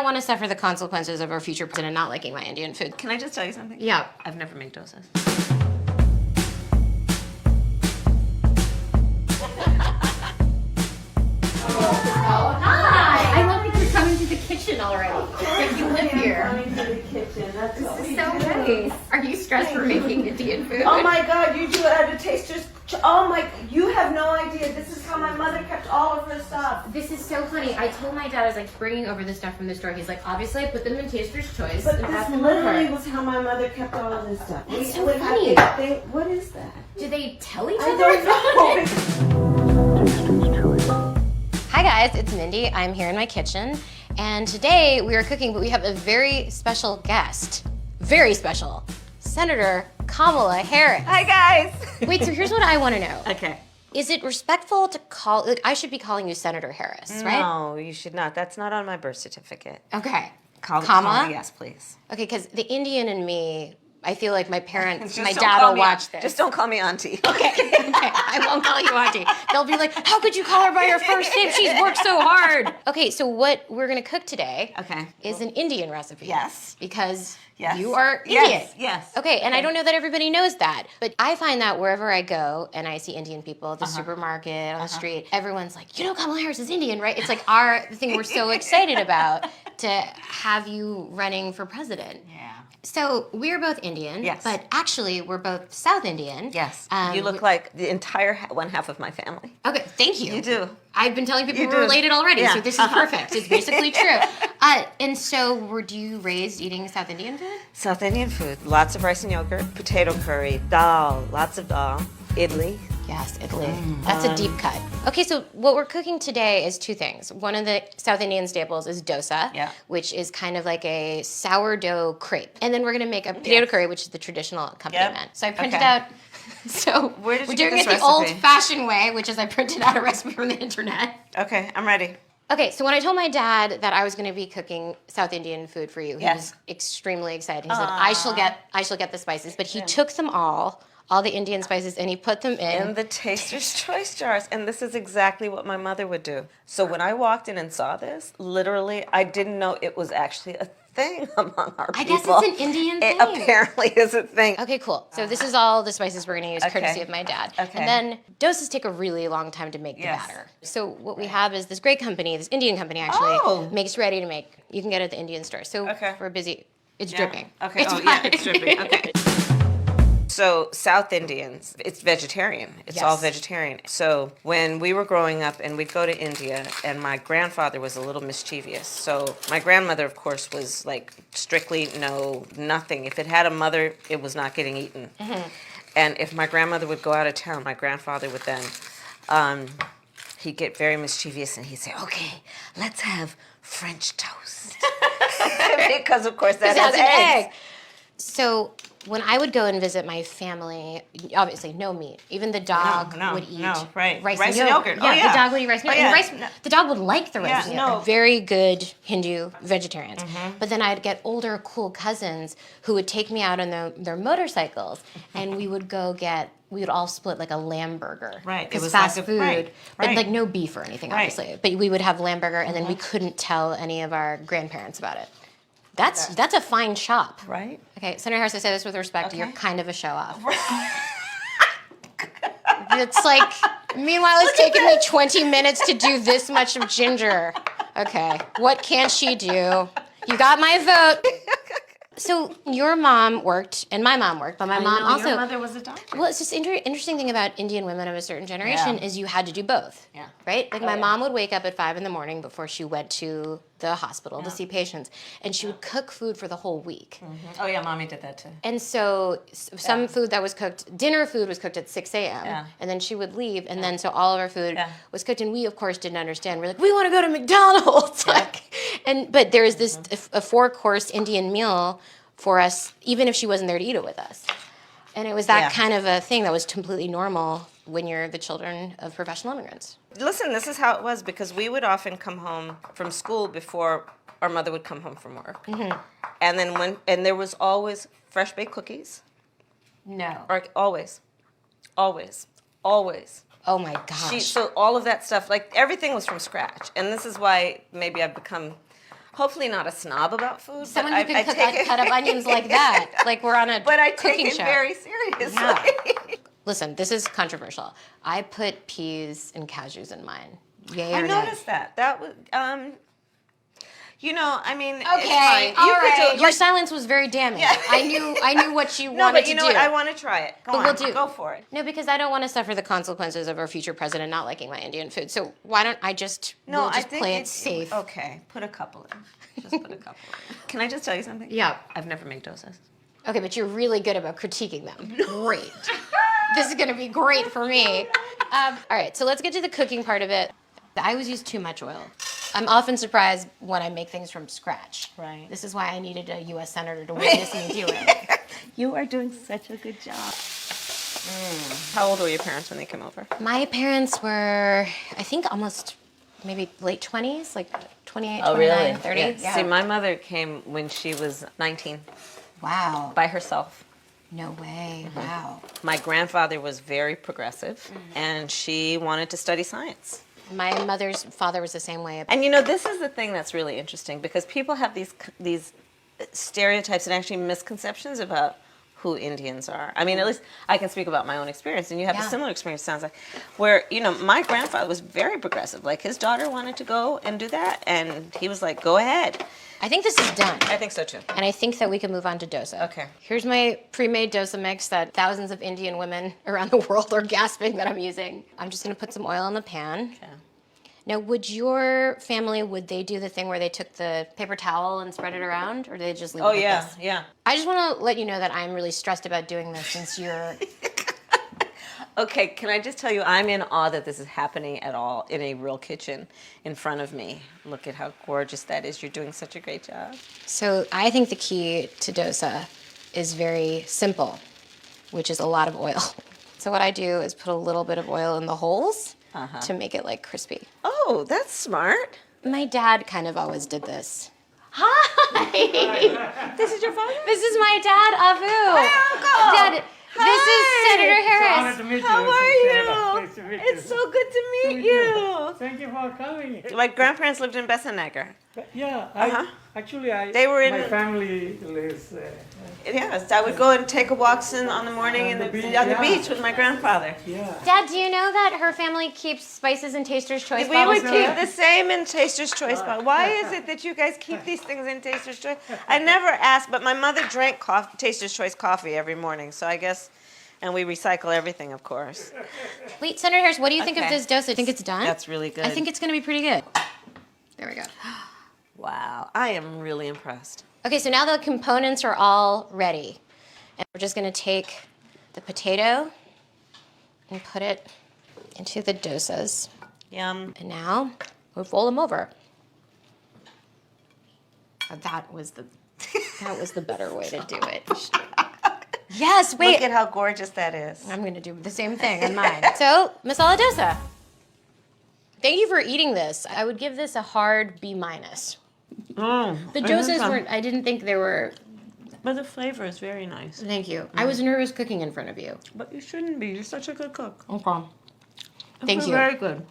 don't want to suffer the consequences of our future president not liking my Indian food. Can I just tell you something? Yeah. I've never made dosas. Hi! I love that you're coming to the kitchen already. Like you live here. Coming to the kitchen. That's This what is we so do. nice. Are you stressed for making Indian food? Oh my God, you do it at a taster's. Oh my, you have no idea. This is how my mother kept all of her stuff. This is so funny. I told my dad I was like bringing over the stuff from the store. He's like, obviously I put them in Taster's Choice. But and this passed them literally over. was how my mother kept all of this stuff. That's We so would have funny. to think, what is that? Do they tell each I other? don't know. Taster's Choice. Hi guys, it's Mindy. I'm here in my kitchen, and today we are cooking, but we have a very special guest. Very special. Senator Kamala Harris. Hi, guys. Wait, so here's what I want to know. Okay. Is it respectful to call, like, I should be calling you Senator Harris, right? No, you should not. That's not on my birth certificate. Okay. Call Kamala? Yes, please. Okay, because the Indian in me, I feel like my parents, Just my don't dad call will me- watch this. Just don't call me auntie. Okay, I won't call you auntie. They'll be like, how could you call her by her first name? She's worked so hard. Okay, so what we're gonna cook today Okay. is an Indian recipe. Yes. Because Yes. you are Indian. Yes, yes. Okay, and I don't know that everybody knows that, but I find that wherever I go and I see Indian people at the supermarket, on the street, everyone's like, you know Kamala Harris is Indian, right? It's like the thing we're so excited about to have you running for president. Yeah. So we're both Indian, Yes. but actually we're both South Indian. Yes. Um, You look like the entire one half of my family. Okay, thank you. You do. I've been telling people You we're do. related already, Yeah. so this is perfect. It's basically true. And so, were you raised eating South Indian food? South Indian food. Lots of rice and yogurt, potato curry, dal, lots of dal, idli. Yes, Italy. That's a deep cut. Okay, so what we're cooking today is two things. One of the South Indian staples is dosa, Yeah. which is kind of like a sourdough crepe. And then we're gonna make a potato curry, which is the traditional accompaniment. So I printed Okay. out. So Where did we're you doing get it this the recipe? old-fashioned way, which is I printed out a recipe from the internet. Okay, I'm ready. Okay, so when I told my dad that I was going to be cooking South Indian food for you, he Yes. was extremely excited. He said, "I shall get the spices." But he took them all the Indian spices, and he put them In the Taster's Choice jars. And this is exactly what my mother would do. So when I walked in and saw this, literally, I didn't know it was actually a thing among our I people. guess it's an Indian It thing. apparently is a thing. Okay, cool. So this is all the spices we're going to use, courtesy Okay. of my dad. Okay. And then dosas take a really long time to make the Yes. batter. So what we have is this great company, this Indian company actually, Oh. makes ready to make. You can get it at the Indian store. So Okay. we're busy. It's Yeah. dripping. Okay. It's Oh, yeah, fine. it's dripping. Okay. So South Indians, it's vegetarian. It's all Yes. vegetarian. So when we were growing up and we'd go to India, and my grandfather was a little mischievous. So my grandmother, of course, was like strictly no, nothing. If it had a mother, it was not getting eaten. And if my grandmother would go out of town, my grandfather would then, he'd get very mischievous and he'd say, "Okay, let's have French toast." Because of course that It has has an eggs. egg. So when I would go and visit my family, obviously no meat. Even the dog No, would eat no, right. rice, Rice and and yogurt. yogurt. Oh, Yeah, yeah. the dog would eat rice and Oh, yogurt. And yeah. the dog would like the rice Yeah, and yogurt. no. Very good Hindu vegetarians. Mm-hmm. But then I'd get older, cool cousins who would take me out on their motorcycles, and we would go we would all split like a lamb burger. Right, it Because was fast like a- food, right, but right. like no beef or anything, Right. obviously. But we would have lamb burger, and then we couldn't tell any of our grandparents about it. That's a fine shop. Right? Okay, Senator Harris, I say this with respect. Okay. You're kind of a show off. It's like, meanwhile, it's taken me 20 minutes to do this much of ginger. Okay, what can't she do? You got my vote. So your mom worked, and my mom worked, but my mom also. Your mother was a doctor. Well, it's just interesting thing about Indian women of a certain generation Yeah. is you had to do both. Yeah. Right? Like my yeah. mom would wake up at 5 a.m. before she went to the hospital to see patients, and she would cook food for the whole week. Oh yeah, mommy did that too. And so some food that was cooked, dinner food was cooked at 6 a.m. Yeah. And then she would leave, and then so all of our food Yeah. was cooked, and we of course didn't understand. We're like, we want to go to McDonald's. But there was this a 4-course Indian meal for us, even if she wasn't there to eat it with us. And it was that Yeah. kind of a thing that was completely normal when you're the children of professional immigrants. Listen, this is how it was because we would often come home from school before our mother would come home from work. And then there was always fresh baked cookies. No. Or always. Oh my gosh. So all of that stuff, like everything was from scratch. And this is why maybe I've become hopefully not a snob about food. Someone but who can take cut up onions like that. Like we're on a But I cooking take it show. very seriously. Yeah. Listen, this is controversial. I put peas and cashews in mine. Yay or I nay? noticed that. That was, you know, I mean, it's Okay, fine. all You could do right. it, Your like- silence was very damning. Yeah. I knew what you No, wanted but you know to do. what? I want to try it. Go But on. we'll do. Go for it. No, because I don't want to suffer the consequences of our future president not liking my Indian food. So why don't I just No, we'll just I think play it it's safe? Okay, put a couple in. Just put a couple in. Can I just tell you something? Yeah. I've never made dosas. Okay, but you're really good about critiquing them. Great. This is gonna be great for me. All right, so let's get to the cooking part of it. I always use too much oil. I'm often surprised when I make things from scratch. Right. This is why I needed a U.S. senator to witness me do it. You are doing such a good job. How old were your parents when they came over? My parents were, I think, almost maybe late 20s, like 28, Oh, 29, 30. Yeah. See, my mother came when she was 19 Wow. by herself. No way. Wow. My grandfather was very progressive, and she wanted to study science. My mother's father was the same way. And you know, this is the thing that's really interesting because people have these stereotypes and actually misconceptions about who Indians are. I mean, at least I can speak about my own experience, and you have Yeah. a similar experience, sounds like, where, you know, my grandfather was very progressive. Like, his daughter wanted to go and do that, and he was like, go ahead. I think this is done. I think so, too. And I think that we can move on to dosa. Okay. Here's my pre-made dosa mix that thousands of Indian women around the world are gasping that I'm using. I'm just gonna put some oil in the pan. Okay. Now, would your family, would they do the thing where they took the paper towel and spread it around, or do they just leave it Oh, like yeah, this? yeah. I just want to let you know that I'm really stressed about doing this since you're... Okay, can I just tell you, I'm in awe that this is happening at all in a real kitchen in front of me. Look at how gorgeous that is. You're doing such a great job. So I think the key to dosa is very simple, which is a lot of oil. So what I do is put a little bit of oil in the holes to make it like crispy. Oh, that's smart. My dad kind of always did this. Hi! This is your father? This is my dad, Avu. Uncle! Dad, this is Senator Honor Harris. to meet you. How This are is you? Sarah. Nice to meet It's you. so good to meet you. Thank you for coming. My grandparents lived in Bessenecker. Yeah, actually, They were in- my family lives Yes, I would go and take walks on the morning On the beach, on the yeah. beach with my grandfather. yeah. Dad, do you know that her family keeps spices and Taster's Choice We bottles would too? keep the same in Taster's Choice. But why is it that you guys keep these things in Taster's Choice? I never asked, but my mother drank Taster's Choice coffee every morning, so I guess, and we recycle everything, of course. Wait, Senator Harris, what do you think of Okay. this dosa? Think it's done? That's really good. I think it's going to be pretty good. There we go. Wow, I am really impressed. Okay, so now the components are all ready. And we're just gonna take the potato and put it into the dosas. Yum. And now we'll fold them over. That was the better way to do it. Yes, wait. Look at how gorgeous that is. I'm gonna do the same thing on mine. So, masala dosa. Thank you for eating this. I would give this a hard B-. The dosas weren't, I didn't think they were, But the flavor is very nice. thank you. I was nervous cooking in front of you. But you shouldn't be. You're such a good cook. Okay. Thank you. Very good.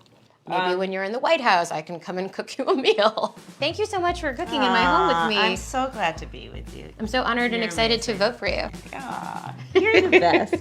Maybe when you're in the White House, I can come and cook you a meal. Thank you so much for cooking in my home with me. I'm so glad to be with you. I'm so honored and excited to vote for you. Ah, you're the best.